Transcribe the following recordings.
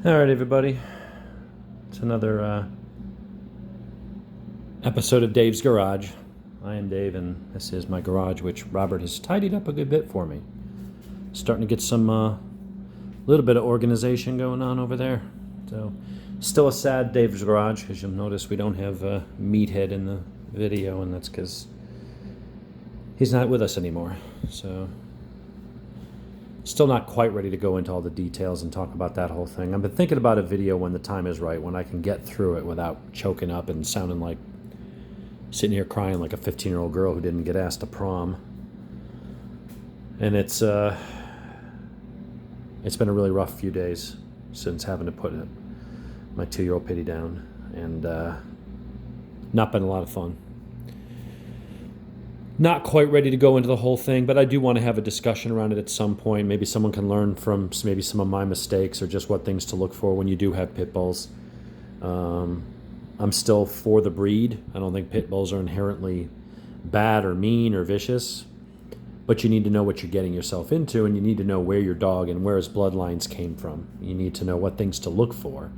All right, everybody. It's another episode of Dave's Garage. I am Dave, and this is my garage, which Robert has tidied up a good bit for me. Starting to get some little bit of organization going on over there. So, still a sad Dave's Garage, as you'll notice. We don't have Meathead in the video, and that's because he's not with us anymore. So, still not quite ready to go into all the details and talk about that whole thing. I've been thinking about a video when the time is right, when I can get through it without choking up and sounding like sitting here crying like a 15-year-old girl who didn't get asked to prom. And it's been a really rough few days since having to put my 2-year-old Pitty down, and not been a lot of fun. Not quite ready to go into the whole thing, but I do want to have a discussion around it at some point. Maybe someone can learn from maybe some of my mistakes or just what things to look for when you do have pit bulls. I'm still for the breed. I don't think pit bulls are inherently bad or mean or vicious, but you need to know what you're getting yourself into, and you need to know where your dog and where his bloodlines came from. You need to know what things to look for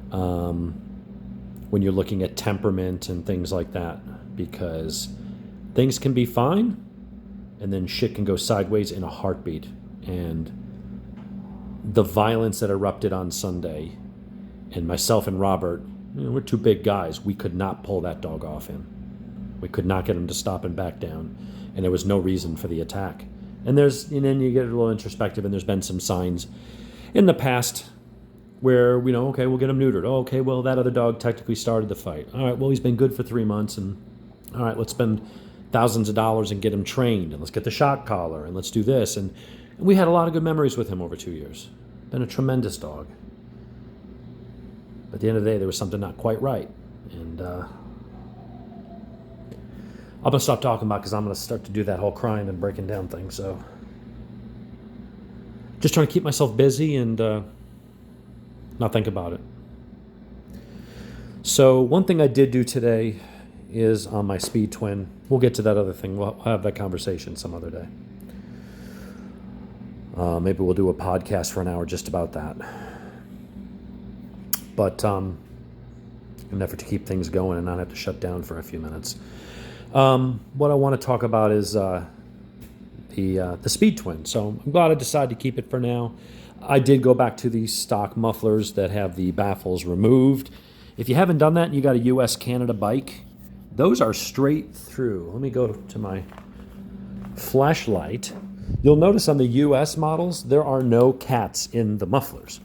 when you're looking at temperament and things like that, because things can be fine, and then shit can go sideways in a heartbeat. And the violence that erupted on Sunday, and myself and Robert, we're two big guys. We could not pull that dog off him. We could not get him to stop and back down, and there was no reason for the attack. And then you get a little introspective, and there's been some signs in the past where, okay, we'll get him neutered. Oh, okay, well, that other dog technically started the fight. All right, well, he's been good for 3 months, and all right, let's spend thousands of dollars and get him trained, and let's get the shock collar, and let's do this. And we had a lot of good memories with him over 2 years. Been a tremendous dog. At the end of the day, there was something not quite right. And I'm going to stop talking about it because I'm going to start to do that whole crying and breaking down thing. So just trying to keep myself busy and not think about it. So one thing I did do today is on my Speed Twin. We'll get to that other thing. We'll have that conversation some other day. Maybe we'll do a podcast for an hour just about that. But an effort to keep things going and not have to shut down for a few minutes. What I want to talk about is the Speed Twin. So I'm glad I decided to keep it for now. I did go back to the stock mufflers that have the baffles removed. If you haven't done that and you got a US-Canada bike, those are straight through. Let me go to my flashlight. You'll notice on the US models, there are no cats in the mufflers.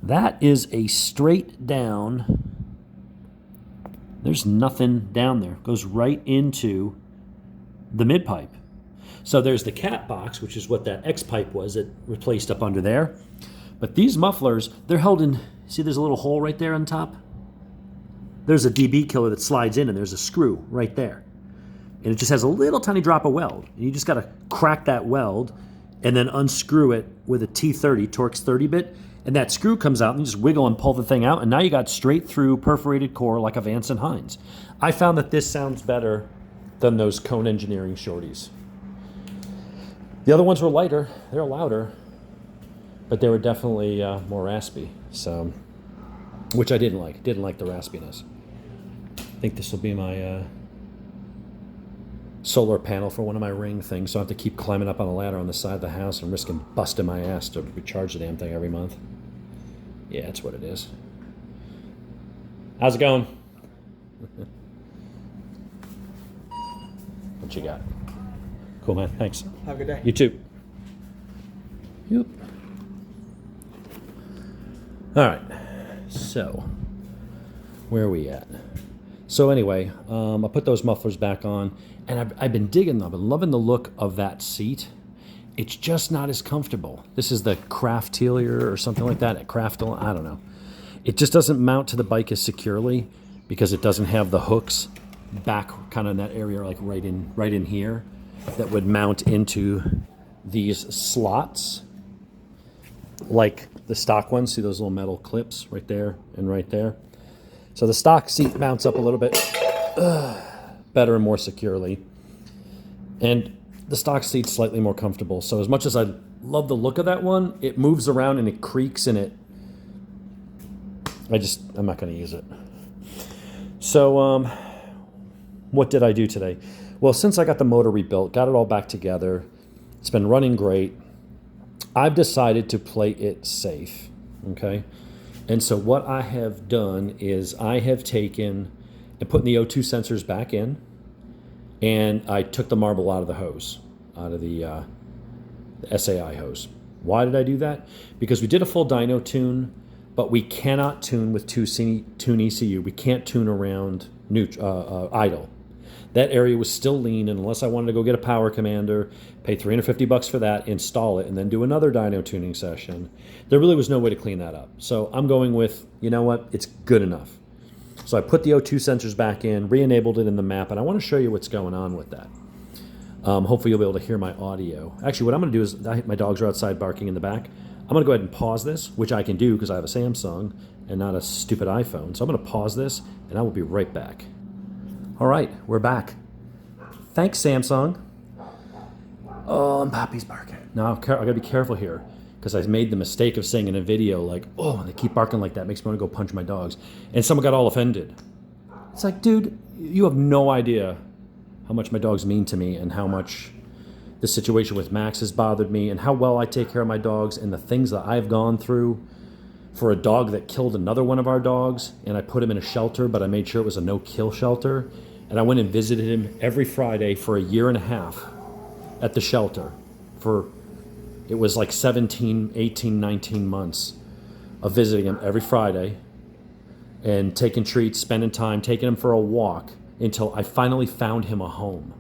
That is a straight down. There's nothing down there. It goes right into the mid pipe. So there's the cat box, which is what that X pipe was that replaced up under there. But these mufflers, they're held in, see there's a little hole right there on top? There's a DB killer that slides in, and there's a screw right there. And it just has a little tiny drop of weld. And you just got to crack that weld and then unscrew it with a T30, Torx 30 bit. And that screw comes out, and you just wiggle and pull the thing out, and now you got straight through perforated core like a Vance and Hines. I found that this sounds better than those Cone Engineering shorties. The other ones were lighter, they're louder, but they were definitely more raspy. So, which I didn't like. Didn't like the raspiness. I think this will be my solar panel for one of my ring things, so I have to keep climbing up on a ladder on the side of the house and risking busting my ass to recharge the damn thing every month. Yeah, that's what it is. How's it going? What you got? Cool, man. Thanks. Have a good day. You too. Yep. All right. So, where are we at? So anyway, I put those mufflers back on, and I've been digging them. I've been loving the look of that seat. It's just not as comfortable. This is the Craftelier or something like that. Craftel, I don't know. It just doesn't mount to the bike as securely because it doesn't have the hooks back kind of in that area, like right in here, that would mount into these slots like the stock ones. See those little metal clips right there and right there? So the stock seat mounts up a little bit better and more securely. And the stock seat's slightly more comfortable. So as much as I love the look of that one, it moves around and it creaks and I'm not going to use it. So what did I do today? Well, since I got the motor rebuilt, got it all back together, it's been running great. I've decided to play it safe, okay? And so what I have done is I have taken and put the O2 sensors back in, and I took the marble out of the hose, out of the SAI hose. Why did I do that? Because we did a full dyno tune, but we cannot tune with tune ECU. We can't tune around idle. That area was still lean, and unless I wanted to go get a power commander, pay $350 for that, install it, and then do another dyno tuning session, there really was no way to clean that up. So I'm going with, you know what, it's good enough. So I put the O2 sensors back in, re-enabled it in the map, and I want to show you what's going on with that. Hopefully you'll be able to hear my audio. Actually, what I'm going to do is, my dogs are outside barking in the back. I'm going to go ahead and pause this, which I can do because I have a Samsung and not a stupid iPhone. So I'm going to pause this, and I will be right back. All right, we're back. Thanks, Samsung. Oh, and Poppy's barking. Now, I've got to be careful here because I made the mistake of saying in a video, like, oh, they keep barking like that. Makes me want to go punch my dogs. And someone got all offended. It's like, dude, you have no idea how much my dogs mean to me and how much the situation with Max has bothered me and how well I take care of my dogs and the things that I've gone through for a dog that killed another one of our dogs, and I put him in a shelter, but I made sure it was a no-kill shelter, and I went and visited him every Friday for a year and a half at the shelter it was like 17, 18, 19 months of visiting him every Friday and taking treats, spending time, taking him for a walk until I finally found him a home.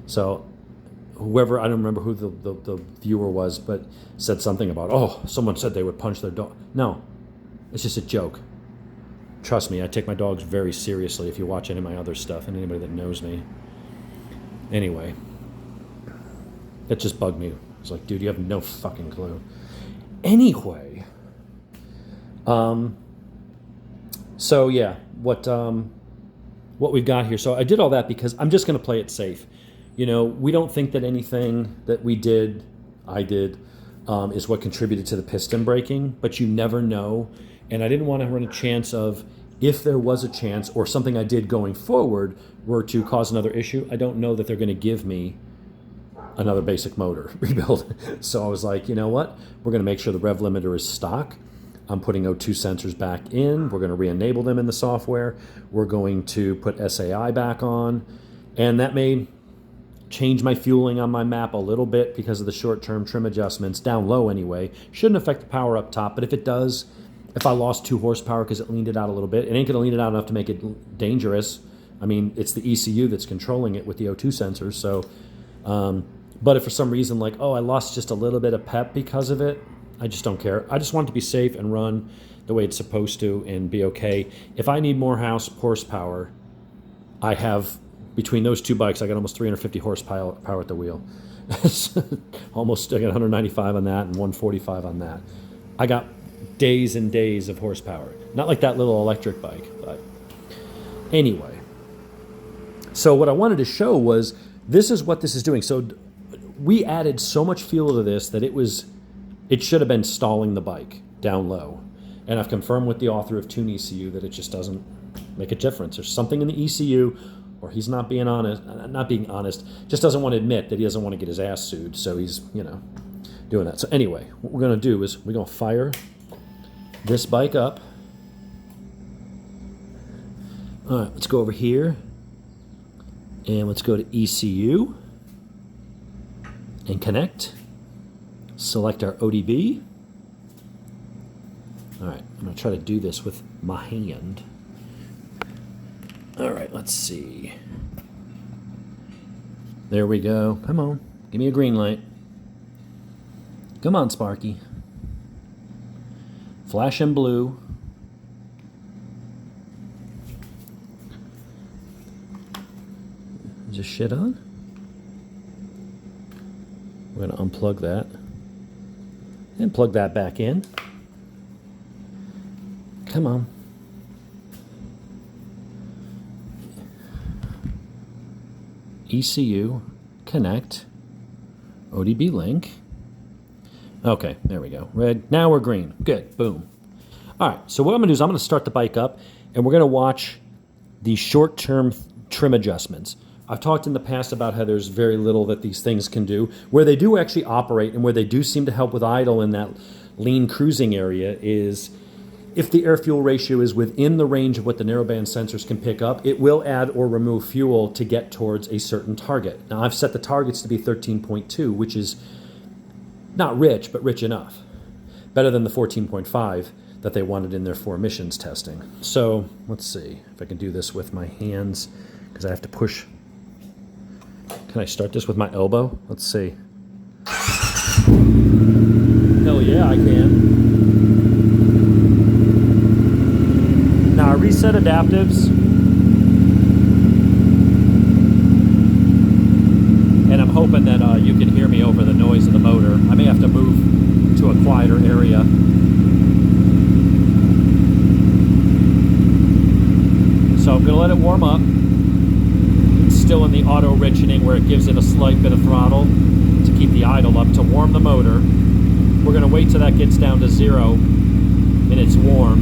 So whoever, I don't remember who the viewer was, but said something about, oh, someone said they would punch their dog. No, it's just a joke. Trust me, I take my dogs very seriously if you watch any of my other stuff and anybody that knows me. Anyway, that just bugged me. It's like, dude, you have no fucking clue. Anyway, so yeah, what we've got here. So I did all that because I'm just going to play it safe. You know, we don't think that anything that I did, is what contributed to the piston breaking, but you never know. And I didn't want to run a chance of, if there was a chance or something I did going forward were to cause another issue, I don't know that they're going to give me another basic motor rebuild. So I was like, you know what? We're going to make sure the rev limiter is stock. I'm putting O2 sensors back in. We're going to re-enable them in the software. We're going to put SAI back on. And that may change my fueling on my map a little bit because of the short-term trim adjustments, down low anyway. Shouldn't affect the power up top, but if it does, if I lost 2 horsepower because it leaned it out a little bit, it ain't going to lean it out enough to make it dangerous. I mean, it's the ECU that's controlling it with the O2 sensors. So, but if for some reason, like, oh, I lost just a little bit of pep because of it, I just don't care. I just want it to be safe and run the way it's supposed to and be okay. If I need more horsepower, I have, between those two bikes, I got almost 350 horsepower at the wheel. Almost, I got 195 on that and 145 on that. I got days and days of horsepower. Not like that little electric bike, but anyway. So what I wanted to show was, this is what this is doing. So we added so much fuel to this that it should have been stalling the bike down low. And I've confirmed with the author of Tune ECU that it just doesn't make a difference. There's something in the ECU, or he's not being honest, just doesn't want to admit that he doesn't want to get his ass sued. So he's, doing that. So anyway, what we're going to do is we're going to fire this bike up. All right, let's go over here and let's go to ECU and connect. Select our ODB. All right, I'm going to try to do this with my hand. All right, let's see. There we go. Come on, give me a green light. Come on, Sparky. Flashing blue. Is this shit on? We're going to unplug that and plug that back in. Come on. ECU, connect, ODB link. Okay, there we go. Red. Now we're green. Good. Boom. All right, so what I'm going to do is I'm going to start the bike up, and we're going to watch the short-term trim adjustments. I've talked in the past about how there's very little that these things can do. Where they do actually operate and where they do seem to help with idle in that lean cruising area is if the air-fuel ratio is within the range of what the narrowband sensors can pick up, it will add or remove fuel to get towards a certain target. Now, I've set the targets to be 13.2, which is not rich, but rich enough. Better than the 14.5 that they wanted in their 4 emissions testing. So let's see if I can do this with my hands, because I have to push. Can I start this with my elbow? Let's see. Hell yeah, I can. Now I reset adaptives. And I'm hoping that you can hear me over the noise of the motor. I may have to move to a quieter area. So I'm going to let it warm up. It's still in the auto richening where it gives it a slight bit of throttle to keep the idle up to warm the motor. We're going to wait till that gets down to 0 and it's warm.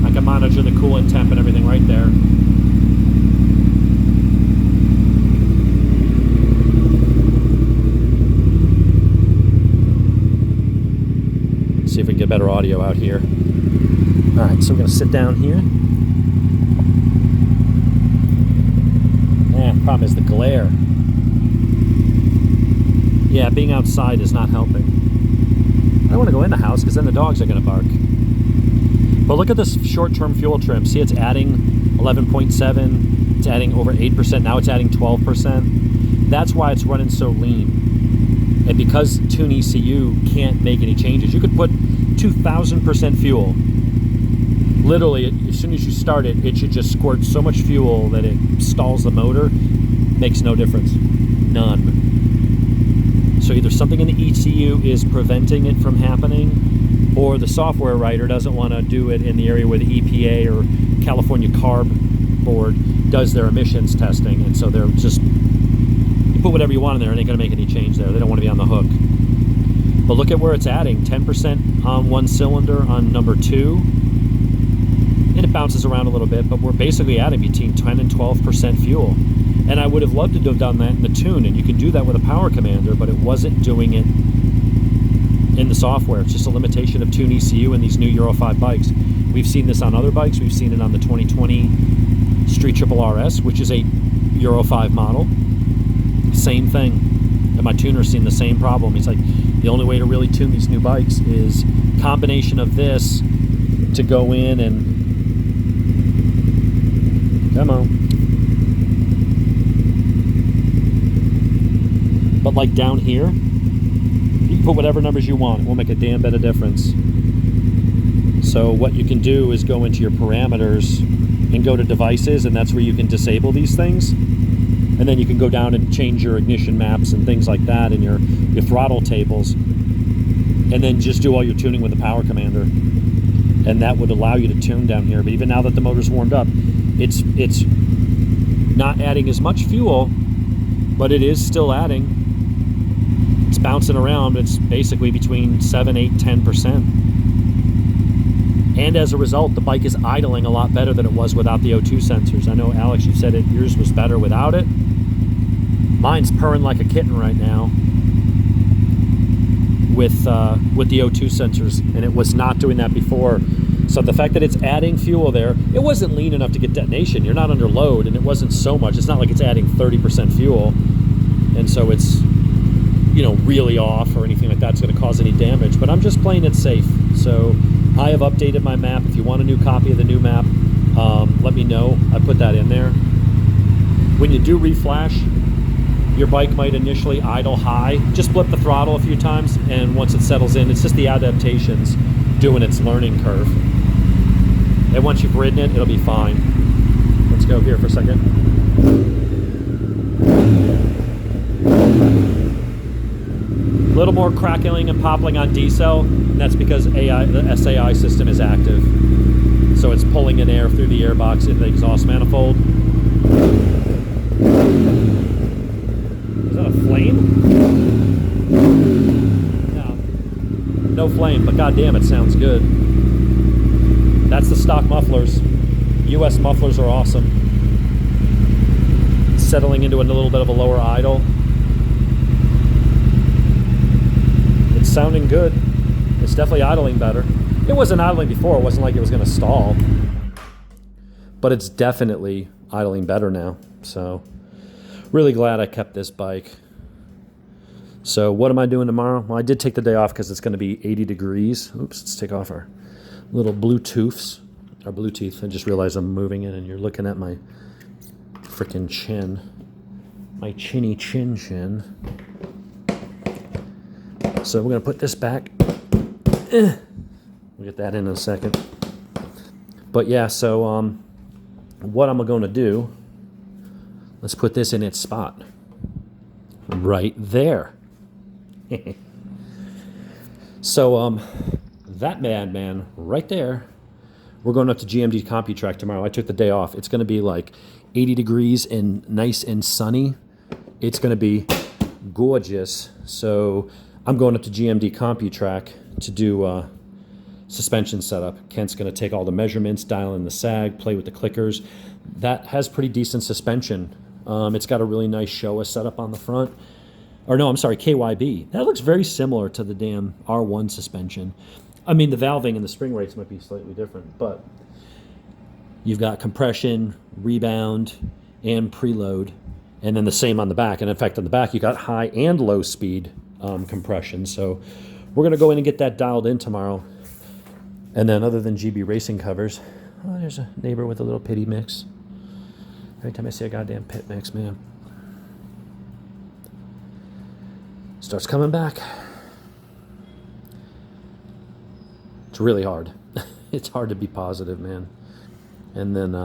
I can monitor the coolant temp and everything right there. See if we can get better audio out here. All right, so we're going to sit down here. Problem is the glare. Yeah, being outside is not helping. I don't want to go in the house because then the dogs are going to bark. But look at this short-term fuel trim. See, it's adding 11.7. It's adding over 8%. Now it's adding 12%. That's why it's running so lean. And because Tune ECU can't make any changes, you could put 2,000% fuel. Literally, as soon as you start it, it should just squirt so much fuel that it stalls the motor. Makes no difference. None. So either something in the ECU is preventing it from happening, or the software writer doesn't want to do it in the area where the EPA or California Carb Board does their emissions testing, and so they're just, you put whatever you want in there and it ain't going to make any change there. They don't want to be on the hook. But look at where it's adding. 10% on one cylinder on number 2. And it bounces around a little bit, but we're basically adding between 10 and 12% fuel. And I would have loved to have done that in the Tune, and you can do that with a power commander, but it wasn't doing it in the software. It's just a limitation of Tune ECU in these new Euro 5 bikes. We've seen this on other bikes. We've seen it on the 2020 Street Triple RS, which is a Euro 5 model. Same thing. And my tuner's seen the same problem. He's like, the only way to really tune these new bikes is combination of this to go in and come on. But like down here, you can put whatever numbers you want. It won't make a damn bit of difference. So what you can do is go into your parameters and go to devices, and that's where you can disable these things. And then you can go down and change your ignition maps and things like that and your throttle tables. And then just do all your tuning with the power commander. And that would allow you to tune down here. But even now that the motor's warmed up, it's not adding as much fuel, but it is still adding. It's bouncing around. It's basically between 7, 8, 10%. And as a result, the bike is idling a lot better than it was without the O2 sensors. I know, Alex, you said it, yours was better without it. Mine's purring like a kitten right now with the O2 sensors, and it was not doing that before. So the fact that it's adding fuel there, it wasn't lean enough to get detonation. You're not under load, and it wasn't so much. It's not like it's adding 30% fuel, and so it's, you know, really off or anything like that. It's going to cause any damage. But I'm just playing it safe. So I have updated my map. If you want a new copy of the new map, let me know. I put that in there. When you do reflash, your bike might initially idle high. Just flip the throttle a few times, and once it settles in, it's just the adaptations doing its learning curve. And once you've ridden it, it'll be fine. Let's go here for a second. A little more crackling and popping on D-cell, and that's because the SAI system is active. So it's pulling in air through the airbox into the exhaust manifold. Is that a flame? No. No flame, but goddamn, it sounds good. That's the stock mufflers. US mufflers are awesome. Settling into a little bit of a lower idle. It's sounding good. It's definitely idling better. It wasn't idling before. It wasn't like it was going to stall. But it's definitely idling better now. So really glad I kept this bike. So what am I doing tomorrow? Well, I did take the day off because it's going to be 80 degrees. Oops, let's take off our little Bluetooths. Our Bluetooth. I just realized I'm moving it and you're looking at my freaking chin. My chinny chin. So we're going to put this back. We'll get that in a second. But yeah, so what I'm going to do, let's put this in its spot. Right there. So that madman right there, we're going up to GMD CompuTrack tomorrow. I took the day off. It's going to be like 80 degrees and nice and sunny. It's going to be gorgeous. So I'm going up to GMD CompuTrack to do suspension setup. Kent's going to take all the measurements, dial in the sag, play with the clickers. That has pretty decent suspension. It's got a really nice Showa setup on the front. Or no, I'm sorry, KYB. That looks very similar to the damn R1 suspension. I mean, the valving and the spring rates might be slightly different, but you've got compression, rebound, and preload, and then the same on the back. And in fact, on the back, you got high and low speed compression. So we're going to go in and get that dialed in tomorrow. And then other than GB Racing covers, oh, there's a neighbor with a little pity mix. Every time I see a goddamn pit mix, man, starts coming back. It's really hard. It's hard to be positive, man. And then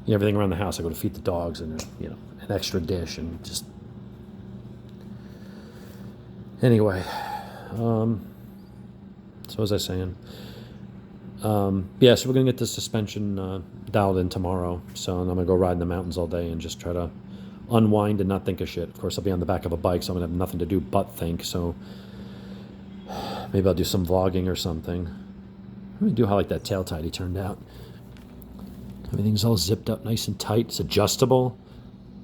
everything around the house, I go to feed the dogs, and there's an extra dish, and just anyway. So what was I saying? Yeah, so we're gonna get the suspension dialed in tomorrow. So I'm gonna go ride in the mountains all day and just try to unwind and not think of shit. Of course, I'll be on the back of a bike, so I'm gonna have nothing to do but think. So maybe I'll do some vlogging or something. Let me do how like that tail tidy turned out. Everything's all zipped up nice and tight. It's adjustable.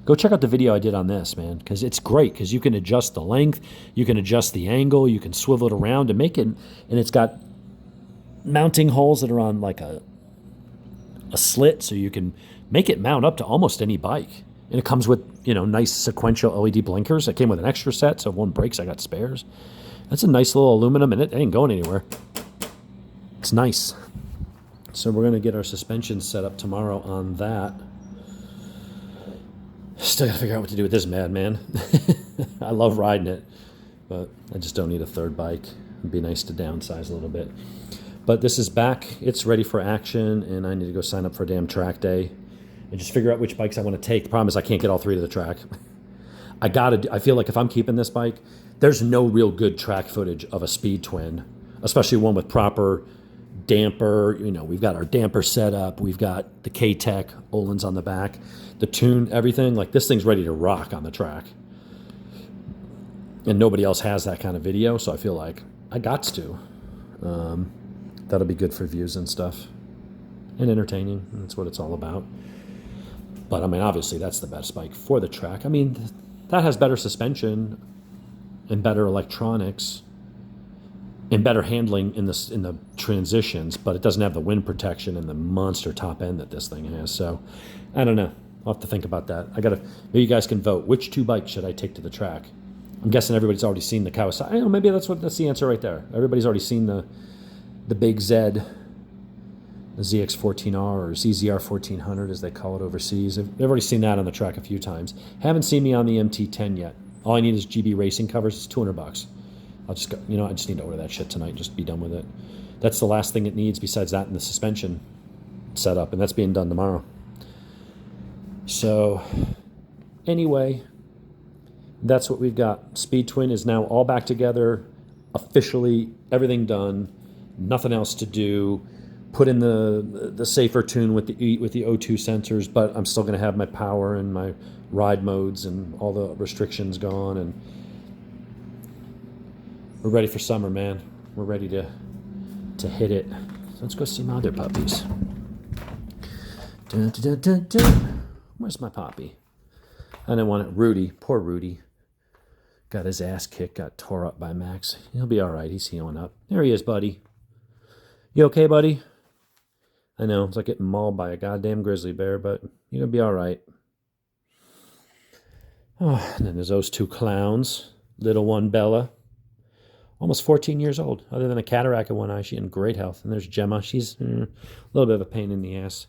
Go check out the video I did on this, man, because it's great because you can adjust the length, you can adjust the angle, you can swivel it around and make it, and it's got mounting holes that are on like a slit, so you can make it mount up to almost any bike. And it comes with, nice sequential LED blinkers. It came with an extra set, so if one breaks, I got spares. That's a nice little aluminum, and it ain't going anywhere. It's nice. So we're going to get our suspension set up tomorrow on that. Still got to figure out what to do with this madman. I love riding it, but I just don't need a third bike. It'd be nice to downsize a little bit. But this is back. It's ready for action, and I need to go sign up for a damn track day and just figure out which bikes I want to take. The problem is I can't get all three to the track. I feel like if I'm keeping this bike, there's no real good track footage of a Speed Twin, especially one with proper damper. We've got our damper set up. We've got the K-Tech, Olin's on the back, the tune, everything. Like, this thing's ready to rock on the track. And nobody else has that kind of video, so I feel like I got to. That'll be good for views and stuff. And entertaining. That's what it's all about. But, I mean, obviously, that's the best bike for the track. I mean, that has better suspension and better electronics and better handling in the transitions, but it doesn't have the wind protection and the monster top end that this thing has. So, I don't know. I'll have to think about that. Maybe you guys can vote. Which two bikes should I take to the track? I'm guessing everybody's already seen the Kawasaki. I don't know, maybe that's the answer right there. Everybody's already seen the Big Z, the ZX14R or ZZR 1400 as they call it overseas. They've already seen that on the track a few times. Haven't seen me on the MT10 yet. All I need is GB Racing covers. It's $200. I'll just go, I just need to order that shit tonight. Just be done with it. That's the last thing it needs besides that and the suspension setup, and that's being done tomorrow. So, anyway, that's what we've got. Speed Twin is now all back together, officially everything done, nothing else to do. Put in the safer tune with the O2 sensors, but I'm still going to have my power and my ride modes and all the restrictions gone, and we're ready for summer, man. We're ready to hit it. Let's go see my other puppies. Dun, dun, dun, dun, dun. Where's my puppy? I didn't want it. Rudy. Poor Rudy. Got his ass kicked. Got tore up by Max. He'll be all right. He's healing up. There he is, buddy. You okay, buddy? I know. It's like getting mauled by a goddamn grizzly bear, but you're going to be all right. Oh, and then there's those two clowns. Little one, Bella. Almost 14 years old. Other than a cataract in one eye, she's in great health. And there's Gemma. She's a little bit of a pain in the ass.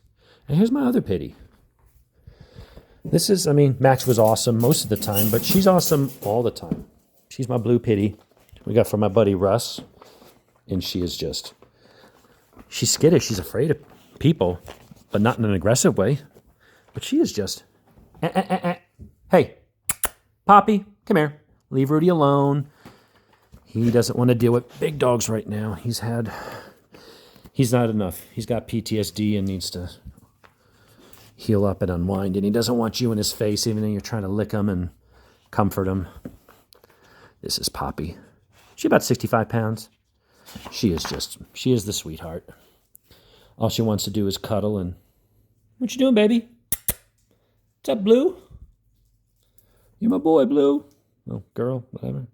And here's my other pitty. This is, Max was awesome most of the time, but she's awesome all the time. She's my blue pitty. We got from my buddy Russ. And she is just, she's skittish. She's afraid of people, but not in an aggressive way. But she is just, Hey, Poppy, come here. Leave Rudy alone. He doesn't want to deal with big dogs right now. He's not enough. He's got PTSD and needs to heal up and unwind. And he doesn't want you in his face, even though you're trying to lick him and comfort him. This is Poppy. She's about 65 pounds. She is the sweetheart. All she wants to do is cuddle and, what you doing, baby? What's up, Blue? You're my boy, Blue. Oh, girl, whatever.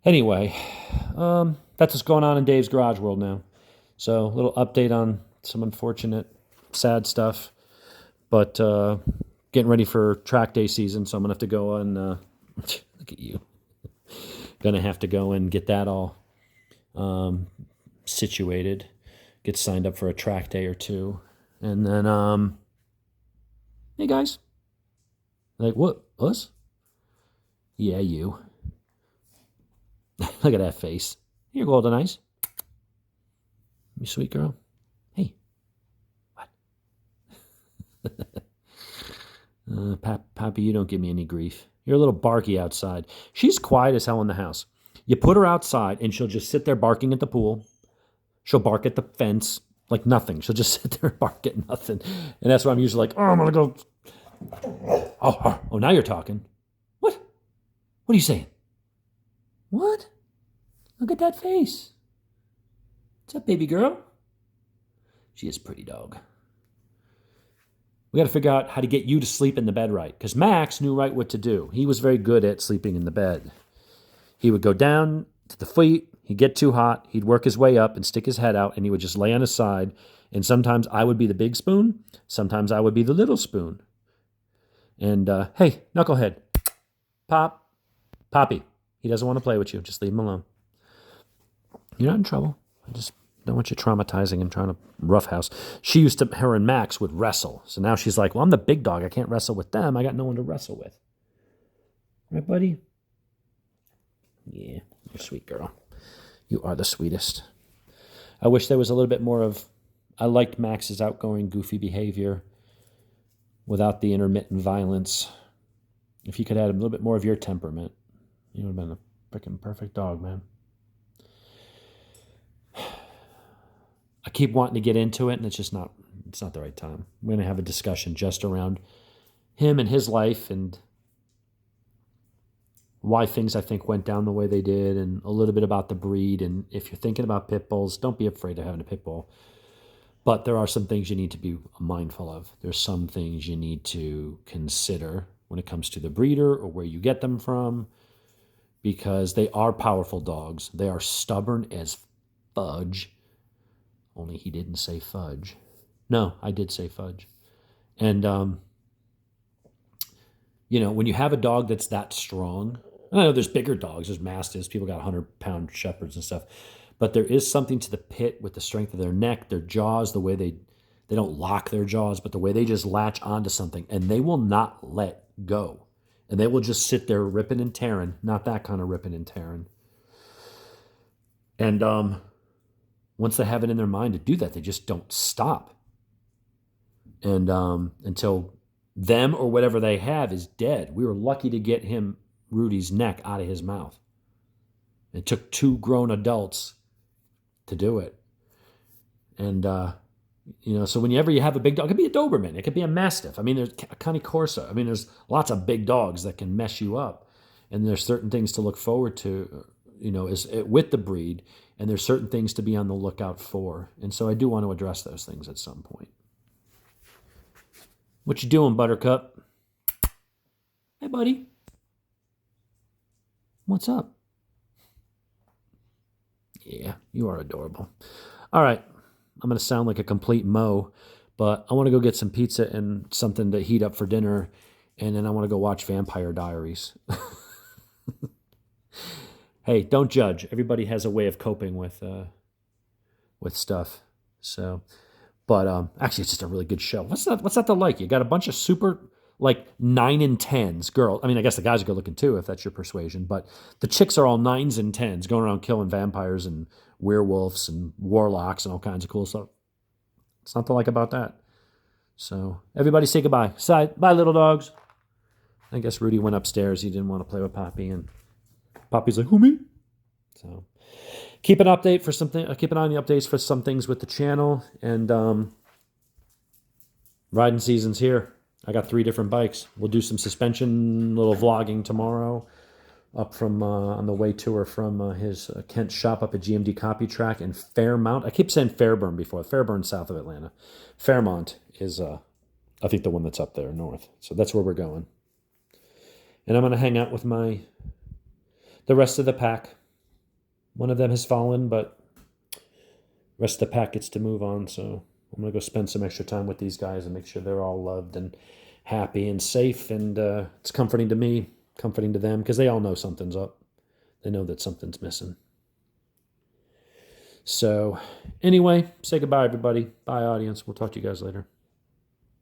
Anyway, that's what's going on in Dave's Garage World now. So, a little update on some unfortunate, sad stuff. But getting ready for track day season, so I'm going to have to go on... look at you. Going to have to go and get that all situated. Get signed up for a track day or two. And then, hey, guys. Like, what? Us? Yeah, you. Look at that face. You're golden eyes. You sweet girl. Hey. What? Pappy, you don't give me any grief. You're a little barky outside. She's quiet as hell in the house. You put her outside, and she'll just sit there barking at the pool. She'll bark at the fence like nothing. She'll just sit there and bark at nothing. And that's why I'm usually like, I'm going to go. Oh, now you're talking. What? What are you saying? What? Look at that face. What's up, baby girl? She is a pretty dog. We got to figure out how to get you to sleep in the bed right. Because Max knew right what to do. He was very good at sleeping in the bed. He would go down to the feet. He'd get too hot. He'd work his way up and stick his head out. And he would just lay on his side. And sometimes I would be the big spoon. Sometimes I would be the little spoon. And, hey, knucklehead. Poppy. He doesn't want to play with you. Just leave him alone. You're not in trouble. I just don't want you traumatizing and trying to roughhouse. Her and Max would wrestle. So now she's like, well, I'm the big dog. I can't wrestle with them. I got no one to wrestle with. Right, buddy? Yeah, you're a sweet girl. You are the sweetest. I wish there was a little bit more of... I liked Max's outgoing, goofy behavior without the intermittent violence. If you could add a little bit more of your temperament, you would have been a freaking perfect dog, man. I keep wanting to get into it, and it's not the right time. We're going to have a discussion just around him and his life and why things, I think, went down the way they did, and a little bit about the breed. And if you're thinking about pit bulls, don't be afraid of having a pit bull. But there are some things you need to be mindful of. There's some things you need to consider when it comes to the breeder or where you get them from, because they are powerful dogs. They are stubborn as fudge. Only he didn't say fudge. No, I did say fudge. And, when you have a dog that's that strong, I know there's bigger dogs, there's mastiffs, people got 100-pound shepherds and stuff, but there is something to the pit with the strength of their neck, their jaws, the way they don't lock their jaws, but the way they just latch onto something, and they will not let go. And they will just sit there ripping and tearing, not that kind of ripping and tearing. And once they have it in their mind to do that, they just don't stop. And until them or whatever they have is dead. We were lucky to get Rudy's neck out of his mouth. It took 2 grown adults to do it. And, so whenever you have a big dog, it could be a Doberman, it could be a Mastiff. There's a Cane Corso. There's lots of big dogs that can mess you up. And there's certain things to look forward to, is with the breed, and there's certain things to be on the lookout for. And so I do want to address those things at some point. What you doing, Buttercup? Hey, buddy. What's up? Yeah, you are adorable. All right. I'm going to sound like a complete mo, but I want to go get some pizza and something to heat up for dinner, and then I want to go watch Vampire Diaries. Hey, don't judge. Everybody has a way of coping with stuff. So, but actually, it's just a really good show. What's that to like? You got a bunch of super like 9 and 10s girl. I mean, I guess the guys are good looking too, if that's your persuasion. But the chicks are all 9s and 10s, going around killing vampires and werewolves and warlocks and all kinds of cool stuff. It's not to like about that. So everybody say goodbye. Bye, little dogs. I guess Rudy went upstairs. He didn't want to play with Poppy, and Poppy's like, who, me? So keep an update for something. Keep an eye on the updates for some things with the channel, and riding season's here. I got 3 different bikes. We'll do some suspension, little vlogging tomorrow, up from on the way to or from his Kent shop up at GMD Copy Track in Fairmount. I keep saying Fairburn before. Fairburn, south of Atlanta. Fairmont is, I think, the one that's up there north. So that's where we're going. And I'm going to hang out with the rest of the pack. One of them has fallen, but the rest of the pack gets to move on. So I'm going to go spend some extra time with these guys and make sure they're all loved and happy and safe. And it's comforting to me, comforting to them, because they all know something's up. They know that something's missing. So anyway, say goodbye, everybody. Bye, audience. We'll talk to you guys later.